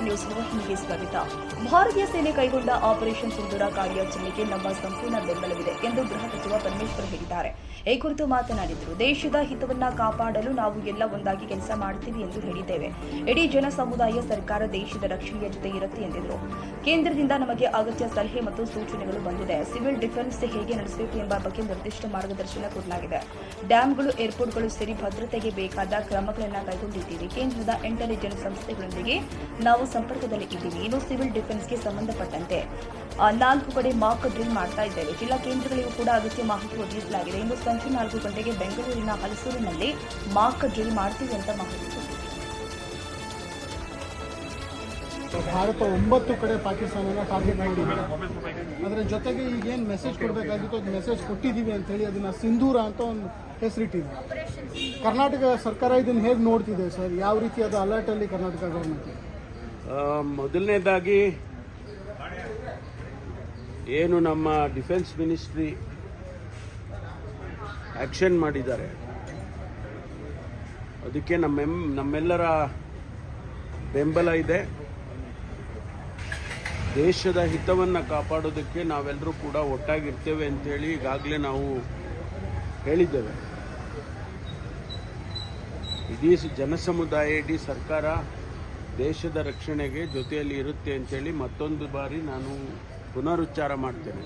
News ವಾಹಿನಿಗೆ ಸ್ವಾಗತ. ಭಾರತೀಯ ಸೇನೆ ಕೈಗೊಂಡ ಆಪರೇಷನ್ ಸಿಂಧೂರ ಕಾರ್ಯಾಚರಣೆಗೆ ನಮ್ಮ ಸಂಪೂರ್ಣ ಬೆಂಬಲವಿದೆ ಎಂದು ಗೃಹ ಸಚಿವ ಪರಮೇಶ್ವರ್ ಹೇಳಿದ್ದಾರೆ. ಈ ಕುರಿತು ಮಾತನಾಡಿದರು. ದೇಶದ ಹಿತವನ್ನ ಕಾಪಾಡಲು ನಾವು ಎಲ್ಲ ಒಂದಾಗಿ ಕೆಲಸ ಮಾಡುತ್ತೀವಿ ಎಂದು ಹೇಳಿದ್ದೇವೆ. ಇಡೀ ಜನ ಸಮುದಾಯ ಸರ್ಕಾರ ದೇಶದ ರಕ್ಷಣೆಯ ಜೊತೆ ಇರುತ್ತೆ ಎಂದಿದ್ರು. ಕೇಂದ್ರದಿಂದ ನಮಗೆ ಅಗತ್ಯ ಸಲಹೆ ಮತ್ತು ಸೂಚನೆಗಳು ಬಂದಿದೆ. ಸಿವಿಲ್ ಡಿಫೆನ್ಸ್ ಹೇಗೆ ನಡೆಸಬೇಕು ಎಂಬ ಬಗ್ಗೆ ನಿರ್ದಿಷ್ಟ ಮಾರ್ಗದರ್ಶನ ಕೊಡಲಾಗಿದೆ. ಡ್ಯಾಂಗಳು, ಏರ್ಪೋರ್ಟ್ಗಳು ಸೇರಿ ಭದ್ರತೆಗೆ ಬೇಕಾದ ಕ್ರಮಗಳನ್ನು ಕೈಗೊಂಡಿದ್ದೀವಿ. ಕೇಂದ್ರದ ಇಂಟೆಲಿಜೆನ್ಸ್ ಸಂಸ್ಥೆಗಳೊಂದಿಗೆ ನಾವು ಸಂಪರ್ಕದಲ್ಲಿ ಇದ್ದೀವಿ. ಇನ್ನು ಸಿವಿಲ್ ಡಿಫೆನ್ಸ್ಗೆ ಸಂಬಂಧಪಟ್ಟಂತೆ 4 ಕಡೆ ಮಾಕ್ ಡ್ರಿಲ್ ಮಾಡ್ತಾ ಇದ್ದೇವೆ. ಜಿಲ್ಲಾ ಕೇಂದ್ರಗಳಿಗೂ ಕೂಡ ಅಗತ್ಯ ಮಾಹಿತಿ ಒದಗಿಸಲಾಗಿದೆ. ಇನ್ನು ಸಂಜೆ 4 ಗಂಟೆಗೆ ಬೆಂಗಳೂರಿನ ಹಲಸೂರಿನಲ್ಲಿ ಮಾಕ್ ಡ್ರಿಲ್ ಮಾಡ್ತೀವಿ ಅಂತ ಮಾಹಿತಿ ಕೊಟ್ಟಿದೆ. ಭಾರತ 9 ಕಡೆ ಪಾಕಿಸ್ತಾನನ ಟಾರ್ಗೆಟ್ ಮಾಡಿದೆ. ಅದರ ಜೊತೆಗೆ ಈಗೇನು ಮೆಸೇಜ್ ಕೊಡಬೇಕಾಗಿತ್ತು ಅದು ಮೆಸೇಜ್ ಕೊಟ್ಟಿದ್ದೀವಿ ಅಂತೇಳಿ ಅದನ್ನು ಸಿಂಧೂರ ಅಂತ ಒಂದು ಹೆಸರಿಟ್ಟಿದೆ. ಕರ್ನಾಟಕ ಸರ್ಕಾರ ಇದನ್ನು ಹೇಗೆ ನೋಡ್ತಿದೆ ಸರ್? ಯಾವ ರೀತಿಯಾದ ಅಲರ್ಟಲ್ಲಿ ಕರ್ನಾಟಕ ಗೌರ್ಮೆಂಟ್? ಮೊದಲನೇದಾಗಿ ಏನು ನಮ್ಮ ಡಿಫೆನ್ಸ್ ಮಿನಿಸ್ಟ್ರಿ ಆಕ್ಷನ್ ಮಾಡಿದ್ದಾರೆ ಅದಕ್ಕೆ ನಮ್ಮೆಲ್ಲರ ಬೆಂಬಲ ಇದೆ. ದೇಶದ ಹಿತವನ್ನು ಕಾಪಾಡೋದಕ್ಕೆ ನಾವೆಲ್ಲರೂ ಕೂಡ ಒಟ್ಟಾಗಿರ್ತೇವೆ ಅಂತೇಳಿ ಈಗಾಗಲೇ ನಾವು ಹೇಳಿದ್ದೇವೆ. ಇಡೀ ಜನಸಮುದಾಯ, ಇಡೀ ಸರ್ಕಾರ ದೇಶದ ರಕ್ಷಣೆಗೆ ಜೊತೆಯಲ್ಲಿ ಇರುತ್ತೆ ಅಂತೇಳಿ ಮತ್ತೊಂದು ಬಾರಿ ನಾನು ಪುನರುಚ್ಚಾರ ಮಾಡ್ತೇನೆ.